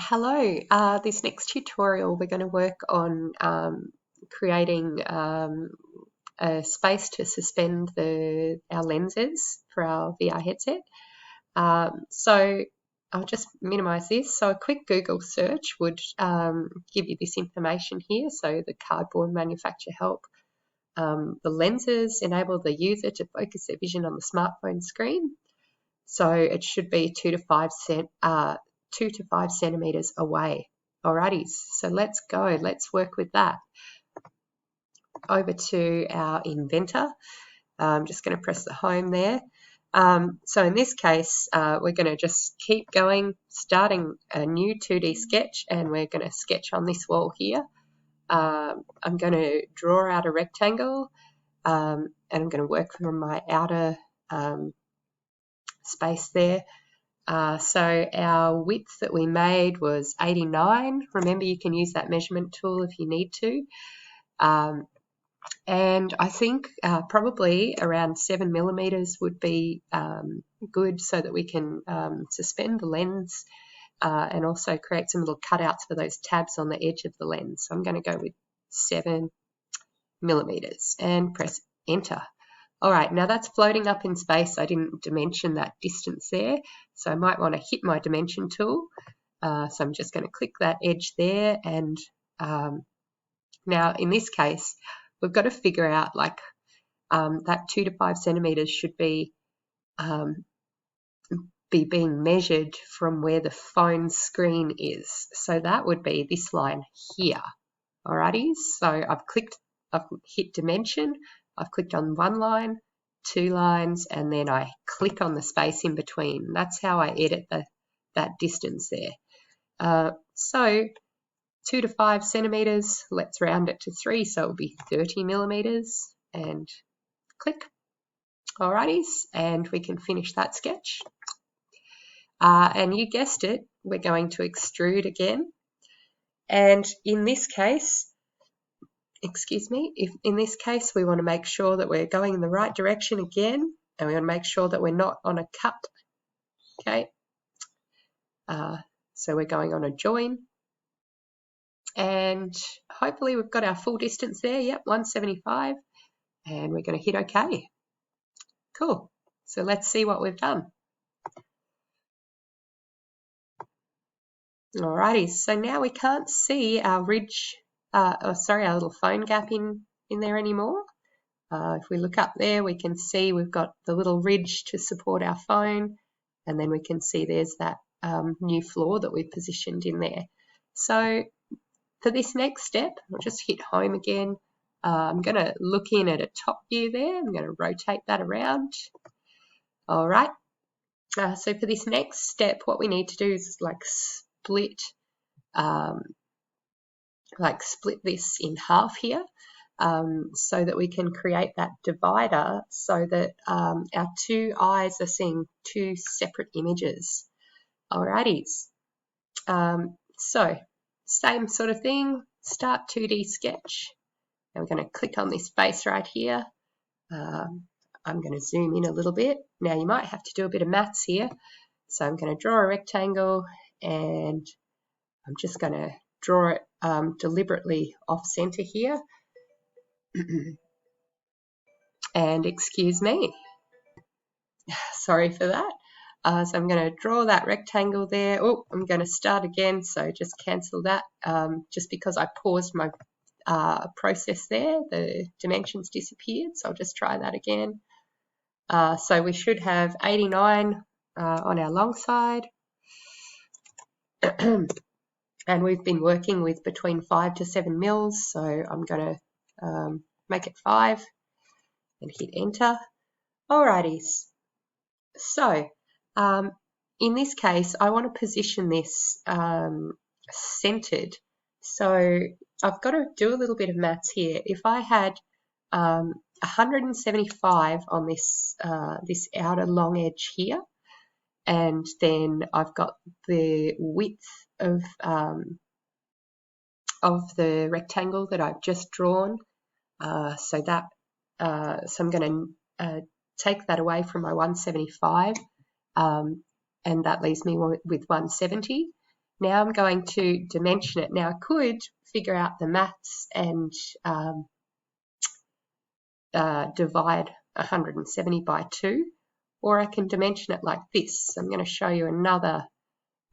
Hello, this next tutorial we're going to work on creating a space to suspend our lenses for our VR headset. So I'll just minimize this. So a quick Google search would give you this information here. So the cardboard manufacturer help. The lenses enable the user to focus their vision on the smartphone screen. So it should be 2 to 5 centimeters away. Alrighty, so let's go. Let's work with that. Over to our inventor. I'm just going to press the home there. So in this case, we're going to just keep going, starting a new 2D sketch, and we're going to sketch on this wall here. I'm going to draw out a rectangle, and I'm going to work from my outer space there. So our width that we made was 89. Remember, you can use that measurement tool if you need to. And I think probably around 7 millimeters would be good, so that we can suspend the lens and also create some little cutouts for those tabs on the edge of the lens. So I'm going to go with 7 millimeters and press enter. All right, now that's floating up in space. I didn't dimension that distance there, so I might want to hit my dimension tool. So I'm just going to click that edge there, and now in this case, we've got to figure out like that 2 to 5 centimeters should be being measured from where the phone screen is. So that would be this line here. Alrighty, so I've hit dimension. I've clicked on one line, 2 lines, and then I click on the space in between. That's how I edit that distance there. So 2 to 5 centimeters, let's round it to 3, so it'll be 30 millimeters, and click. Alrighty, and we can finish that sketch. And you guessed it, we're going to extrude again. And in this case, in this case we want to make sure that we're going in the right direction again, and we want to make sure that we're not on a cut. Okay, so we're going on a join, and hopefully we've got our full distance there. Yep, 175, and we're going to hit OK. Cool, so let's see what we've done. Alrighty, so now we can't see our ridge, our little phone gap in there anymore. If we look up there, we can see we've got the little ridge to support our phone, and then we can see there's that new floor that we've positioned in there. So for this next step, I'll just hit home again. I'm going to look in at a top view there. I'm going to rotate that around. All right. So for this next step, what we need to do is split this in half here, so that we can create that divider, so that our 2 eyes are seeing 2 separate images. Alrighties. So same sort of thing, start 2D sketch, and we're going to click on this face right here. I'm going to zoom in a little bit. Now you might have to do a bit of maths here. So I'm going to draw a rectangle, and I'm just going to draw it deliberately off center here. And excuse me, sorry for that. So I'm going to draw that rectangle there. Oh, I'm going to start again, so just cancel that. Just because I paused my process there, the dimensions disappeared, so I'll just try that again. So we should have 89 on our long side. And we've been working with between 5 to 7 mils, so I'm going to make it 5 and hit enter. Alrighties. So in this case, I want to position this centered. So I've got to do a little bit of maths here. If I had 175 on this outer long edge here, and then I've got the width of the rectangle that I've just drawn. So I'm going to take that away from my 175, and that leaves me with 170. Now I'm going to dimension it. Now I could figure out the maths and divide 170 by 2, or I can dimension it like this. I'm going to show you another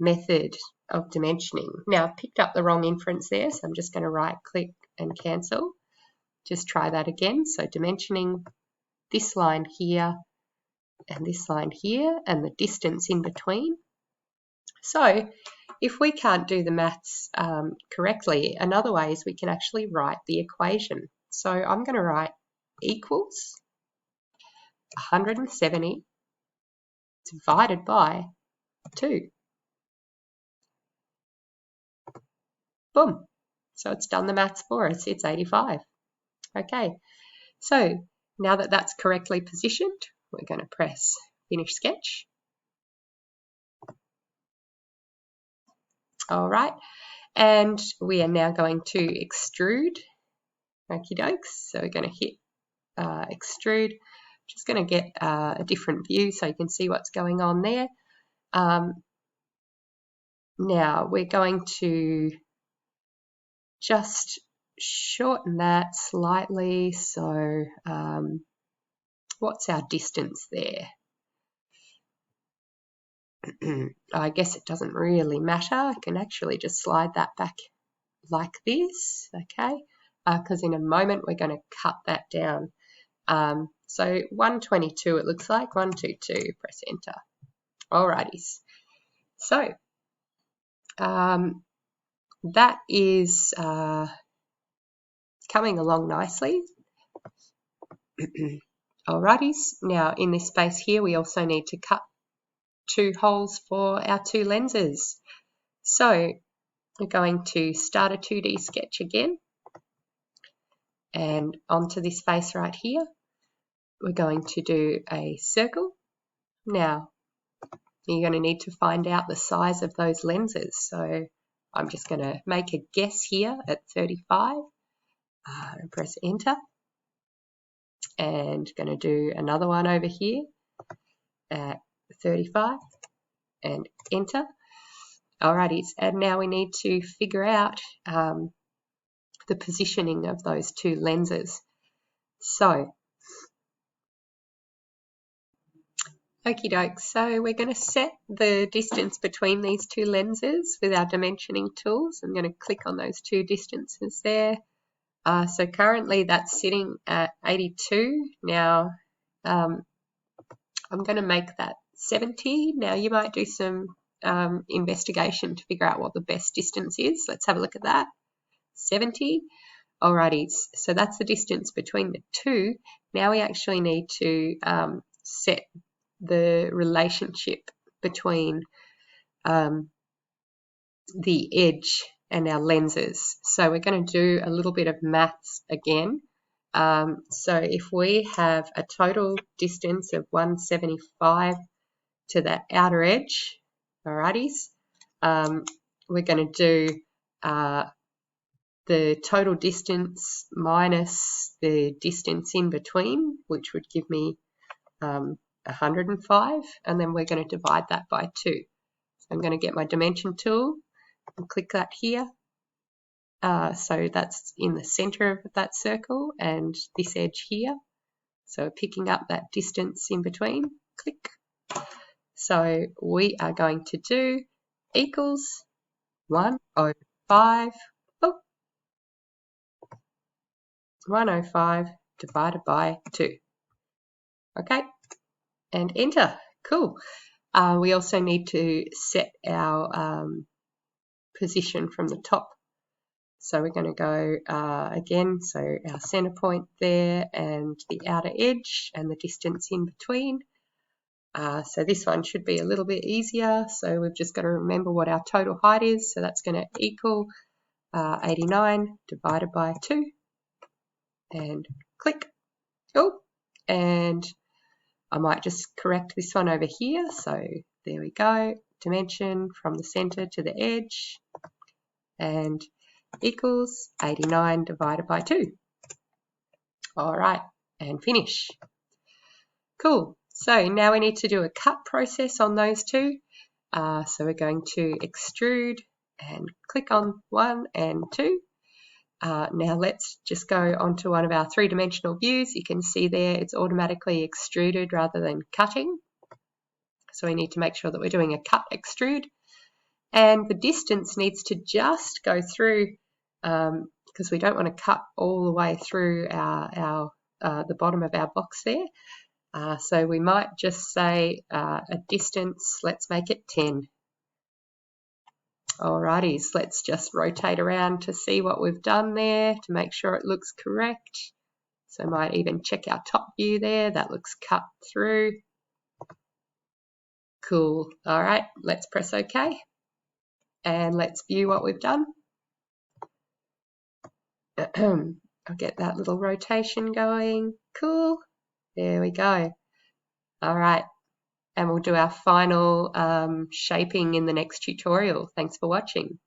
method of dimensioning. Now I've picked up the wrong inference there, so I'm just going to right click and cancel. Just try that again. So dimensioning this line here and this line here and the distance in between. So if we can't do the maths correctly, another way is we can actually write the equation. So I'm going to write equals 170 divided by 2. Boom. So it's done the maths for us. It's 85. Okay. So now that that's correctly positioned, we're going to press Finish Sketch. All right. And we are now going to extrude. Okie dokes. So we're going to hit extrude. Just going to get a different view so you can see what's going on there. Now we're going to just shorten that slightly. So what's our distance there? I guess it doesn't really matter. I can actually just slide that back like this, okay? Because in a moment we're going to cut that down. So 122 it looks like, 122, press enter. Alrighties. So that is coming along nicely. Alrighties, now in this space here we also need to cut 2 holes for our 2 lenses. So we're going to start a 2D sketch again, and onto this face right here we're going to do a circle. Now you're going to need to find out the size of those lenses, so I'm just going to make a guess here at 35 and press enter, and going to do another one over here at 35 and enter. Alrighty, and now we need to figure out the positioning of those 2 lenses. So okie doke, so we're going to set the distance between these 2 lenses with our dimensioning tools. I'm going to click on those 2 distances there. So currently that's sitting at 82. Now I'm going to make that 70. Now you might do some investigation to figure out what the best distance is. Let's have a look at that. 70. Alrighty, so that's the distance between the 2. Now we actually need to set the relationship between the edge and our lenses. So we're going to do a little bit of maths again. So if we have a total distance of 175 to that outer edge, alrighties, we're going to do the total distance minus the distance in between, which would give me 105, and then we're going to divide that by 2. I'm going to get my dimension tool and click that here. So that's in the center of that circle and this edge here. So picking up that distance in between, click. So we are going to do equals 105, 105 divided by 2. Okay, and enter. Cool. We also need to set our position from the top. So we're going to go again, so our center point there and the outer edge and the distance in between. So this one should be a little bit easier. So we've just got to remember what our total height is. So that's going to equal 89 divided by 2. And click. Oh, and I might just correct this one over here. So there we go. Dimension from the center to the edge. And equals 89 divided by 2. All right, and finish. Cool. So now we need to do a cut process on those 2. So we're going to extrude and click on 1 and 2. Now let's just go onto one of our three-dimensional views. You can see there it's automatically extruded rather than cutting. So we need to make sure that we're doing a cut extrude. And the distance needs to just go through, because we don't want to cut all the way through the bottom of our box there. So we might just say a distance, let's make it 10. Alrighties, let's just rotate around to see what we've done there to make sure it looks correct. So I might even check our top view there, that looks cut through. Cool, alright, let's press OK. And let's view what we've done. I'll get that little rotation going. Cool, there we go. Alright, and we'll do our final shaping in the next tutorial. Thanks for watching.